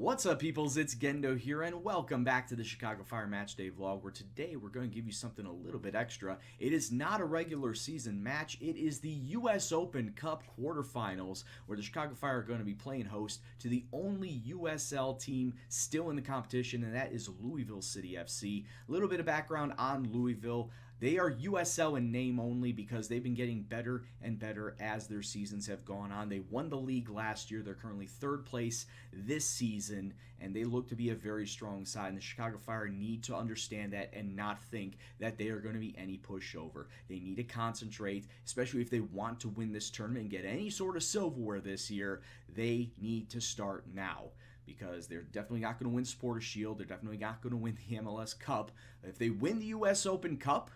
What's up, peoples? It's Gendo here, and welcome back to the Chicago Fire Matchday vlog, where today we're going to give you something a little bit extra. It is not a regular season match. It is the U.S. Open Cup quarterfinals, where the Chicago Fire are going to be playing host to the only USL team still in the competition, and that is Louisville City FC. A little bit of background on Louisville. They are USL in name only because they've been getting better and better as their seasons have gone on. They won the league last year. They're currently third place this season, and they look to be a very strong side. And the Chicago Fire need to understand that and not think that they are going to be any pushover. They need to concentrate, especially if they want to win this tournament and get any sort of silverware this year. They need to start now, because they're definitely not going to win Supporters Shield. They're definitely not going to win the MLS Cup. If they win the U.S. Open Cup,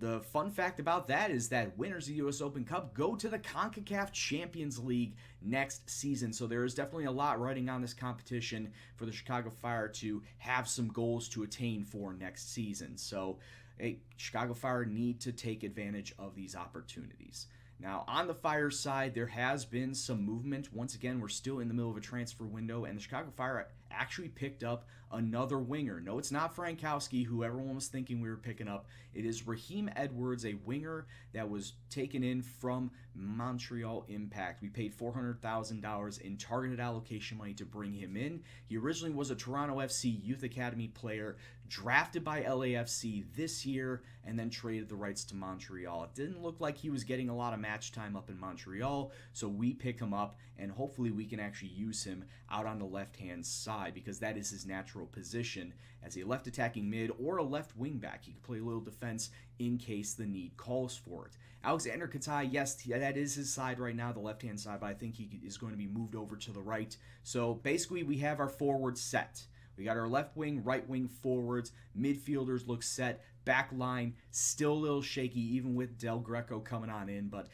the fun fact about that is that winners of the U.S. Open Cup go to the CONCACAF Champions League next season. So there is definitely a lot riding on this competition for the Chicago Fire to have some goals to attain for next season. So, hey, Chicago Fire need to take advantage of these opportunities. Now, on the Fire side, there has been some movement. Once again, we're still in the middle of a transfer window, and the Chicago Fire actually picked up another winger. No, it's not Frankowski, who everyone was thinking we were picking up. It is Raheem Edwards, a winger that was taken in from Montreal Impact. We paid $400,000 in targeted allocation money to bring him in. He originally was a Toronto FC Youth Academy player, drafted by LAFC this year, and then traded the rights to Montreal. It didn't look like he was getting a lot of match time up in Montreal, so we pick him up, and hopefully we can actually use him out on the left-hand side, because that is his natural position as a left attacking mid or a left wing back. He could play a little defense in case the need calls for it. Alexander Katai, yes, that is his side right now, the left-hand side, but I think he is going to be moved over to the right. So basically we have our forwards set. We got our left wing, right wing forwards, midfielders look set, back line still a little shaky, even with Del Greco coming on in, but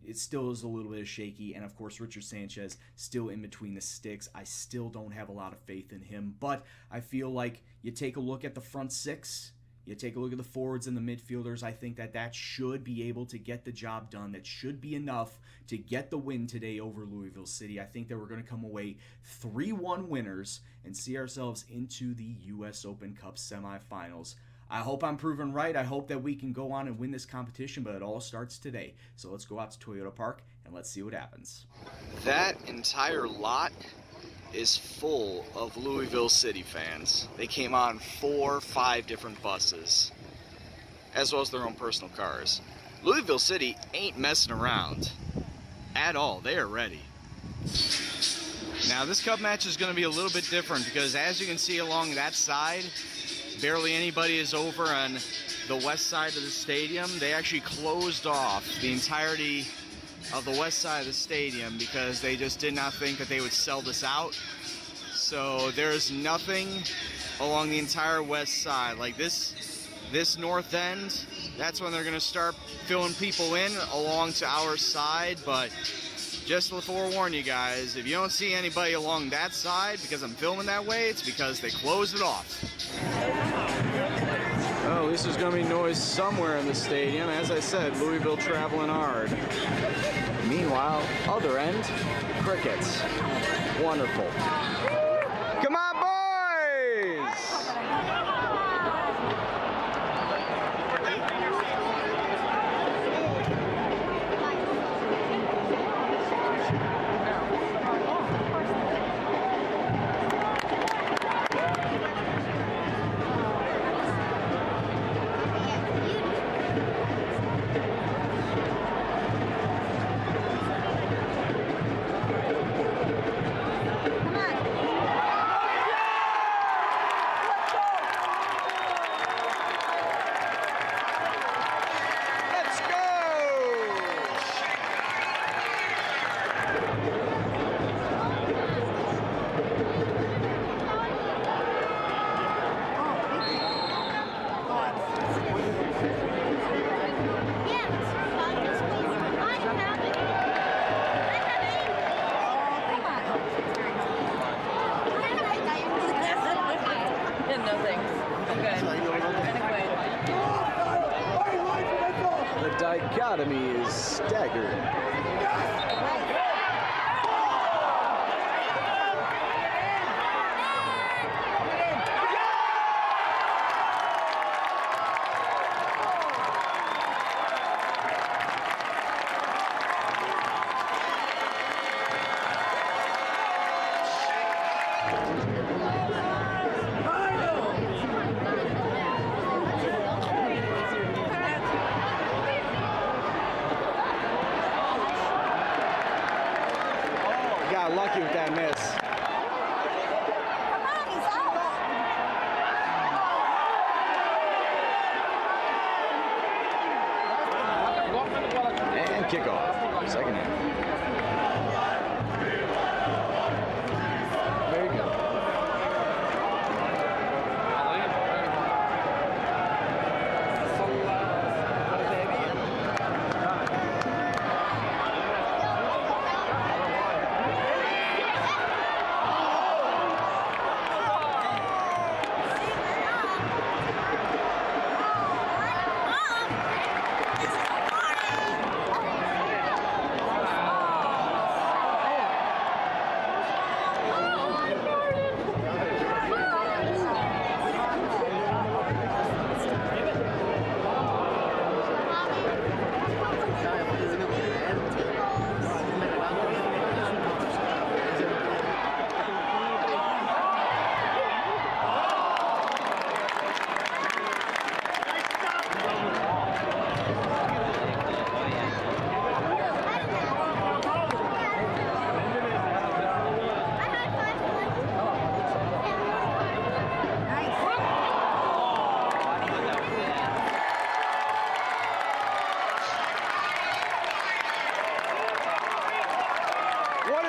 it still is a little bit shaky. And of course, Richard Sanchez still in between the sticks. I still don't have a lot of faith in him, but I feel like you take a look at the front six, you take a look at the forwards and the midfielders, I think that should be able to get the job done. That should be enough to get the win today over Louisville City. I think that we're going to come away 3-1 winners and see ourselves into the U.S. Open Cup semifinals. I hope I'm proven right. I hope that we can go on and win this competition, but it all starts today. So let's go out to Toyota Park and let's see what happens. That entire lot is full of Louisville City fans. They came on 4 or 5 different buses, as well as their own personal cars. Louisville City ain't messing around at all. They are ready. Now this cup match is going to be a little bit different, because as you can see along that side, barely anybody is over on the west side of the stadium. They actually closed off the entirety of the west side of the stadium because they just did not think that they would sell this out. So there's nothing along the entire west side. Like this north end, that's when they're going to start filling people in along to our side. But just to forewarn you guys, if you don't see anybody along that side because I'm filming that way, it's because they closed it off. Well, at least there's going to be noise somewhere in the stadium. As I said, Louisville traveling hard. Meanwhile, other end, crickets. Wonderful. Come on, boys! dichotomy is staggering. Got lucky with that miss. And kickoff. Second half. Very good.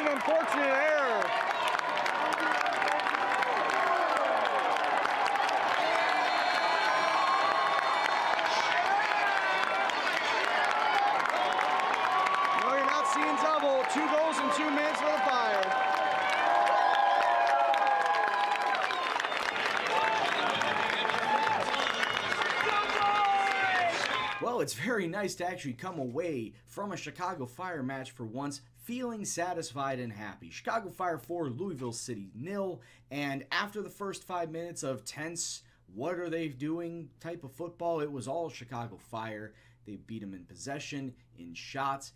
Unfortunate error. No, you're not seeing double. 2 goals in 2 minutes for the Fire. Well, it's very nice to actually come away from a Chicago Fire match for once feeling satisfied and happy. Chicago Fire 4, Louisville City 0, and after the first 5 minutes of tense, what are they doing type of football, it was all Chicago Fire. They beat them in possession, in shots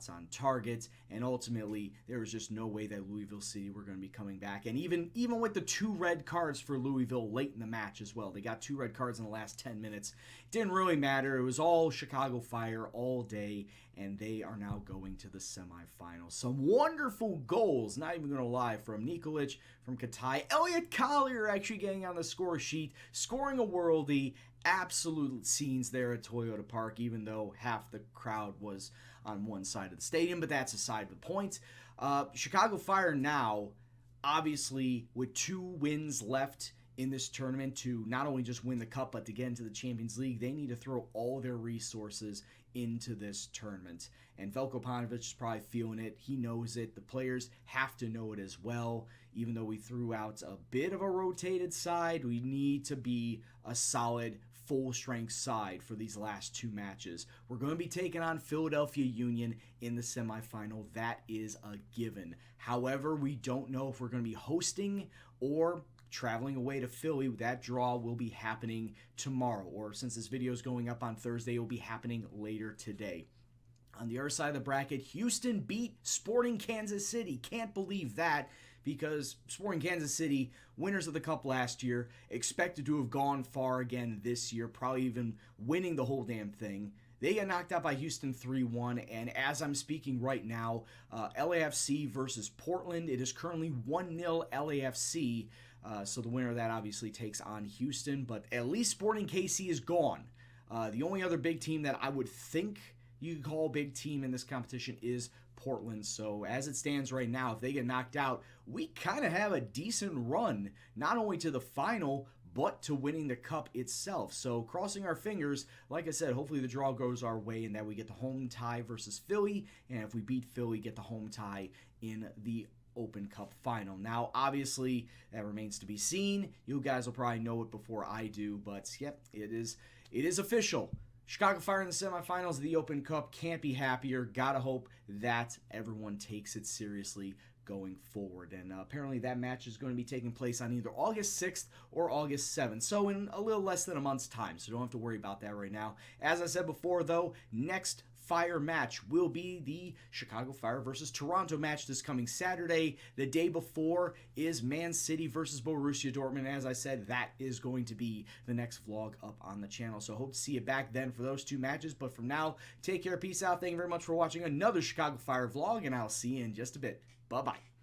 on target, and ultimately there was just no way that Louisville City were going to be coming back. And even with the 2 red cards for Louisville late in the match as well, they got 2 red cards in the last 10 minutes. It didn't really matter. It was all Chicago Fire all day, and they are now going to the semifinals. Some wonderful goals, not even going to lie, from Nikolic, from Katai. Elliot Collier actually getting on the score sheet, scoring a worldie. Absolute scenes there at Toyota Park, even though half the crowd was on one side of the stadium, but that's aside the point. Chicago Fire now, obviously, with 2 wins left in this tournament to not only just win the cup, but to get into the Champions League, they need to throw all their resources into this tournament. And Veljko Paunovic is probably feeling it. He knows it. The players have to know it as well. Even though we threw out a bit of a rotated side, we need to be a solid full-strength side for these last 2 matches. We're going to be taking on Philadelphia Union in the semifinal. That is a given. However, we don't know if we're going to be hosting or traveling away to Philly. That draw will be happening tomorrow, or since this video is going up on Thursday, it will be happening later today. On the other side of the bracket, Houston beat Sporting Kansas City. Can't believe that, because Sporting Kansas City, winners of the Cup last year, expected to have gone far again this year, probably even winning the whole damn thing. They got knocked out by Houston 3-1, and as I'm speaking right now, LAFC versus Portland. It is currently 1-0 LAFC, so the winner of that obviously takes on Houston, but at least Sporting KC is gone. The only other big team that I would think you could call a big team in this competition is Portland. So as it stands right now, if they get knocked out, we kind of have a decent run, not only to the final, but to winning the cup itself. So crossing our fingers, like I said, hopefully the draw goes our way and that we get the home tie versus Philly, and if we beat Philly, get the home tie in the Open Cup final. Now, obviously, that remains to be seen. You guys will probably know it before I do, but yep, it is official. Chicago Fire in the semifinals of the Open Cup. Can't be happier. Gotta hope that everyone takes it seriously going forward. And apparently that match is going to be taking place on either August 6th or August 7th. So in a little less than a month's time. So don't have to worry about that right now. As I said before, though, next Fire match will be the Chicago Fire versus Toronto match this coming Saturday. The day before is Man City versus Borussia Dortmund. As I said, that is going to be the next vlog up on the channel. So hope to see you back then for those two matches. But from now, take care, peace out. Thank you very much for watching another Chicago Fire vlog, and I'll see you in just a bit. Bye-bye.